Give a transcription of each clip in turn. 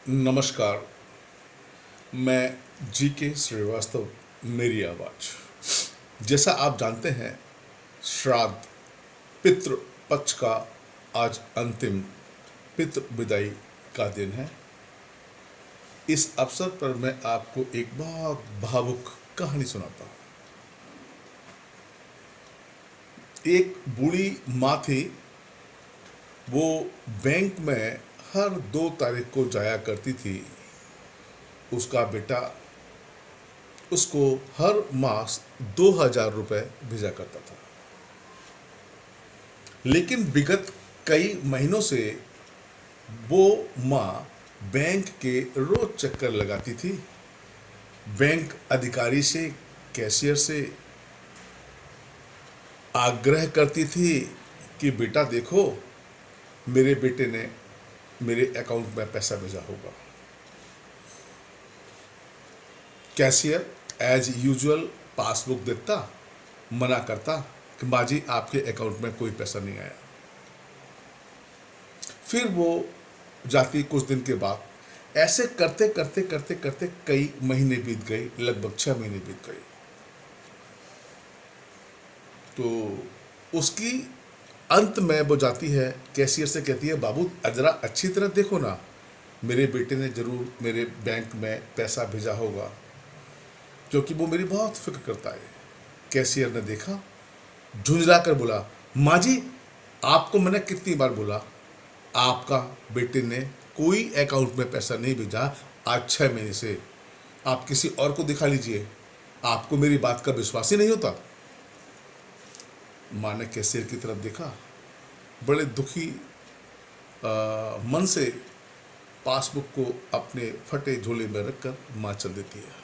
नमस्कार। मैं जी के श्रीवास्तव। मेरी आवाज़। जैसा आप जानते हैं, श्राद्ध पितृ पक्ष का आज अंतिम पितृ विदाई का दिन है। इस अवसर पर मैं आपको एक बहुत भावुक कहानी सुनाता हूँ। एक बूढ़ी माँ थी। वो बैंक में हर 2 तारीख को जाया करती थी। उसका बेटा उसको हर मास 2000 रुपये भेजा करता था। लेकिन विगत कई महीनों से वो माँ बैंक के रोज चक्कर लगाती थी। बैंक अधिकारी से, कैशियर से आग्रह करती थी कि बेटा देखो, मेरे बेटे ने मेरे अकाउंट में पैसा भेजा होगा। कैशियर एज यूजुअल पासबुक देखता, मना करता कि माँ जी आपके अकाउंट में कोई पैसा नहीं आया। फिर वो जाती। कुछ दिन के बाद ऐसे करते करते करते करते कई महीने बीत गए, लगभग 6 महीने बीत गए। तो उसकी अंत में वो जाती है, कैशियर से कहती है, बाबू जरा अच्छी तरह देखो ना, मेरे बेटे ने जरूर मेरे बैंक में पैसा भेजा होगा, क्योंकि वो मेरी बहुत फिक्र करता है। कैशियर ने देखा, झुंझला कर बोला, माँ जी आपको मैंने कितनी बार बोला, आपका बेटे ने कोई अकाउंट में पैसा नहीं भेजा आज 6 महीने से। आप किसी और को दिखा लीजिए, आपको मेरी बात का विश्वास ही नहीं होता। माँ ने कैशियर की तरफ देखा, बड़े दुखी मन से पासबुक को अपने फटे झोले में रखकर माँ चल देती है।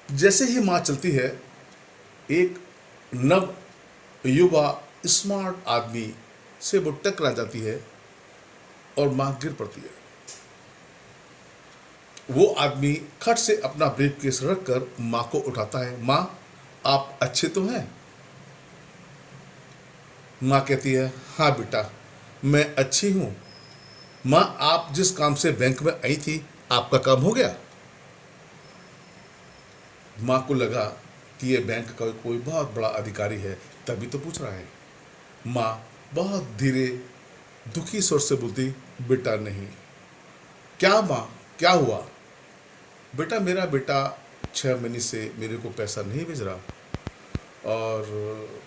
जैसे ही माँ चलती है, एक नव युवा स्मार्ट आदमी से वो टकरा जाती है और माँ गिर पड़ती है। वो आदमी खट से अपना ब्रीफकेस रखकर माँ को उठाता है। माँ आप अच्छे तो हैं? माँ कहती है, हाँ बेटा मैं अच्छी हूँ। माँ आप जिस काम से बैंक में आई थी, आपका काम हो गया? माँ को लगा कि ये बैंक का कोई बहुत बड़ा अधिकारी है, तभी तो पूछ रहा है। माँ बहुत धीरे दुखी स्वर से बोलती, बेटा नहीं। क्या माँ, क्या हुआ? बेटा मेरा बेटा 6 महीने से मेरे को पैसा नहीं भेज रहा और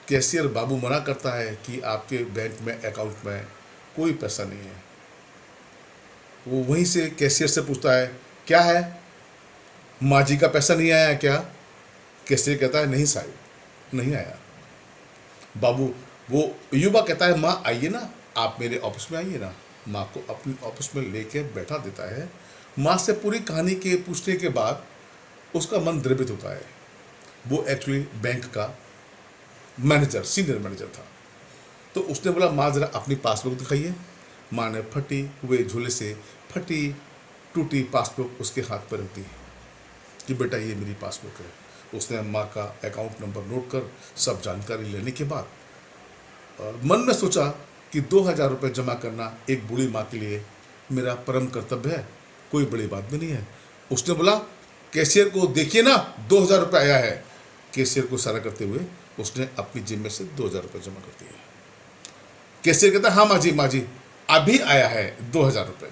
कैशियर बाबू मना करता है कि आपके बैंक में अकाउंट में कोई पैसा नहीं है। वो वहीं से कैशियर से पूछता है, क्या है, माँ जी का पैसा नहीं आया क्या? कैशियर कहता है, नहीं साहब, नहीं आया। बाबू वो युवा कहता है, माँ आइए ना, आप मेरे ऑफिस में आइए ना। माँ को अपने ऑफिस में लेके बैठा देता है। माँ से पूरी कहानी के पूछने के बाद उसका मन द्रवित होता है। वो एक्चुअली बैंक का मैनेजर, सीनियर मैनेजर था। तो उसने बोला, माँ ज़रा अपनी पासबुक दिखाइए। माँ ने फटी हुए झोले से फटी टूटी पासबुक उसके हाथ पर रख दी कि बेटा ये मेरी पासबुक है। उसने माँ का अकाउंट नंबर नोट कर सब जानकारी लेने के बाद मन में सोचा कि 2000 रुपये जमा करना एक बूढ़ी माँ के लिए मेरा परम कर्तव्य है, कोई बड़ी बात भी नहीं है। उसने बोला, कैशियर को देखिए ना, 2000 रुपये आया है। कैशियर को इशारा करते हुए उसने अपनी जेब में से 2000 रुपये जमा कर दिए। कैशियर कहता, हाँ माँ जी अभी आया है 2000 रुपये।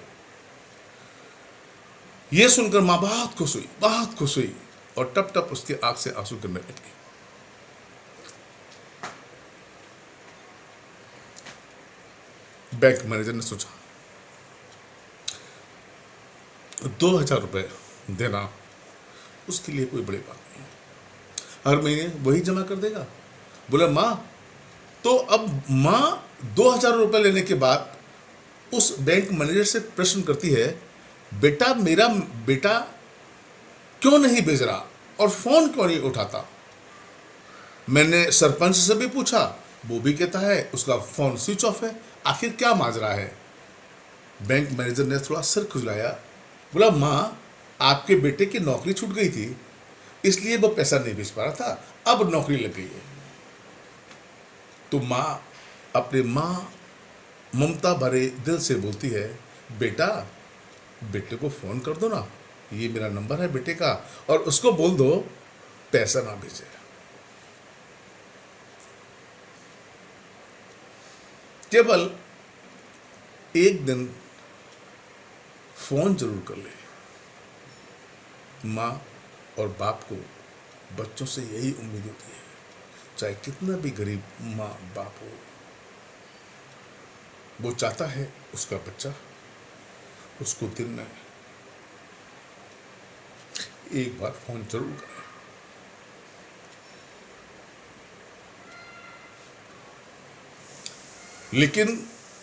ये सुनकर माँ बहुत खुश हुई और टप टप उसके आंख से आंसू गिरने लगे। बैंक मैनेजर ने सोचा, 2000 रुपये देना उसके लिए कोई बड़ी बात नहीं है, हर महीने वही जमा कर देगा। बोला, माँ तो अब माँ 2000 रुपये लेने के बाद उस बैंक मैनेजर से प्रश्न करती है, बेटा मेरा बेटा क्यों नहीं भेज रहा और फोन क्यों नहीं उठाता? मैंने सरपंच से भी पूछा, वो भी कहता है उसका फोन स्विच ऑफ है। आखिर क्या माजरा है? बैंक मैनेजर ने थोड़ा सिर खुजलाया। बोला, माँ आपके बेटे की नौकरी छूट गई थी, इसलिए वो पैसा नहीं भेज पा रहा था, अब नौकरी लग गई है। तो माँ अपने ममता भरे दिल से बोलती है, बेटा, बेटे को फ़ोन कर दो ना, ये मेरा नंबर है बेटे का, और उसको बोल दो पैसा ना भेजे। केवल एक दिन फ़ोन जरूर कर ले। माँ और बाप को बच्चों से यही उम्मीद होती है, चाहे कितना भी गरीब माँ बाप हो, वो चाहता है उसका बच्चा उसको दिन में एक बार फ़ोन जरूर करे। लेकिन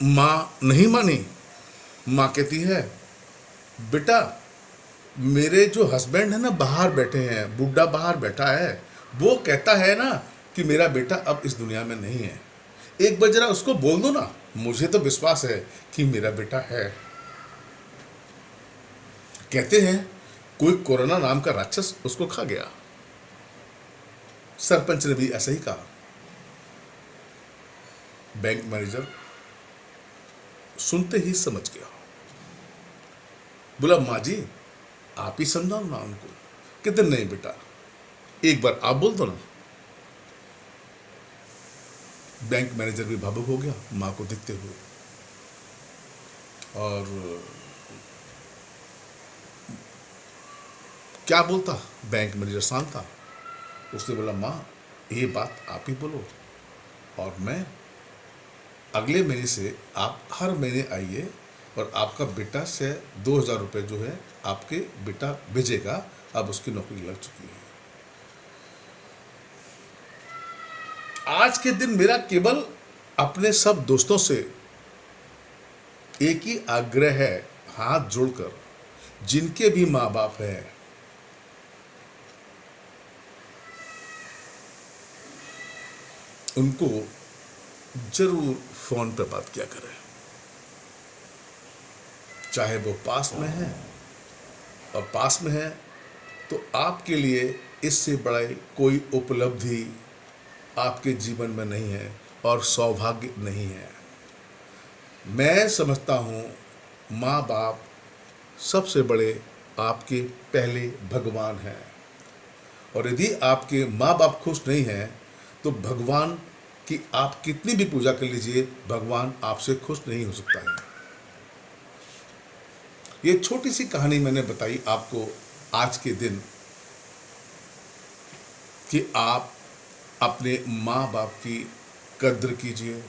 माँ नहीं मानी। माँ कहती है, बेटा मेरे जो हस्बैंड है ना बाहर बैठे हैं, बुढ़ा बाहर बैठा है, वो कहता है ना कि मेरा बेटा अब इस दुनिया में नहीं है। एक बार जरा उसको बोल दो ना, मुझे तो विश्वास है कि मेरा बेटा है। कहते हैं कोई कोरोना नाम का राक्षस उसको खा गया। सरपंच ने भी ऐसा ही कहा। बैंक मैनेजर सुनते ही समझ गया। बोला, माँ जी आप ही समझाओ ना उनको। कहते नहीं बेटा, एक बार आप बोल दो ना। बैंक मैनेजर भी भावुक हो गया माँ को देखते हुए, और क्या बोलता, बैंक मैनेजर शांत था। उसने बोला, माँ ये बात आप ही बोलो, और मैं अगले महीने से आप हर महीने आइए, और आपका बेटा से 2000 रुपये जो है आपके बेटा भेजेगा। अब उसकी नौकरी लग चुकी है। आज के दिन मेरा केवल अपने सब दोस्तों से एक ही आग्रह है, हाथ जोड़कर, जिनके भी माँ बाप हैं, उनको जरूर फोन पे बात किया करें। चाहे वो पास में है, और पास में है तो आपके लिए इससे बड़ा कोई उपलब्धि आपके जीवन में नहीं है और सौभाग्य नहीं है। मैं समझता हूँ माँ बाप सबसे बड़े आपके पहले भगवान हैं, और यदि आपके माँ बाप खुश नहीं हैं तो भगवान की आप कितनी भी पूजा कर लीजिए, भगवान आपसे खुश नहीं हो सकता है। ये छोटी सी कहानी मैंने बताई आपको आज के दिन, कि आप अपने माँ बाप की कद्र कीजिए,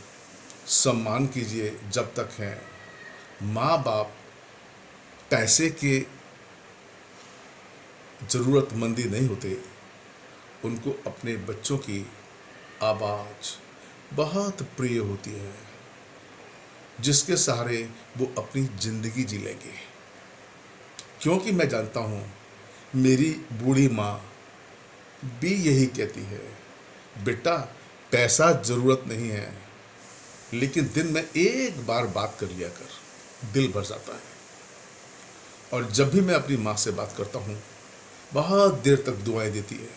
सम्मान कीजिए जब तक हैं। माँ बाप पैसे के ज़रूरतमंदी नहीं होते, उनको अपने बच्चों की आवाज़ बहुत प्रिय होती है, जिसके सहारे वो अपनी ज़िंदगी जी लेंगे। क्योंकि मैं जानता हूँ मेरी बूढ़ी माँ भी यही कहती है, बेटा पैसा ज़रूरत नहीं है, लेकिन दिन में एक बार बात कर लिया कर, दिल भर जाता है। और जब भी मैं अपनी माँ से बात करता हूँ, बहुत देर तक दुआएं देती है।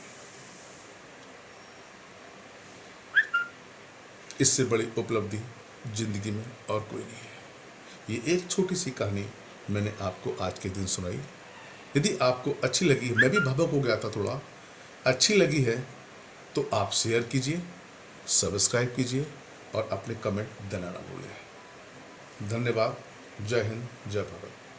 इससे बड़ी उपलब्धि जिंदगी में और कोई नहीं है। ये एक छोटी सी कहानी मैंने आपको आज के दिन सुनाई। यदि आपको अच्छी लगी, मैं भी भावुक हो गया था थोड़ा, अच्छी लगी है तो आप शेयर कीजिए, सब्सक्राइब कीजिए, और अपने कमेंट देना ना भूलें। धन्यवाद। जय हिंद, जय भारत।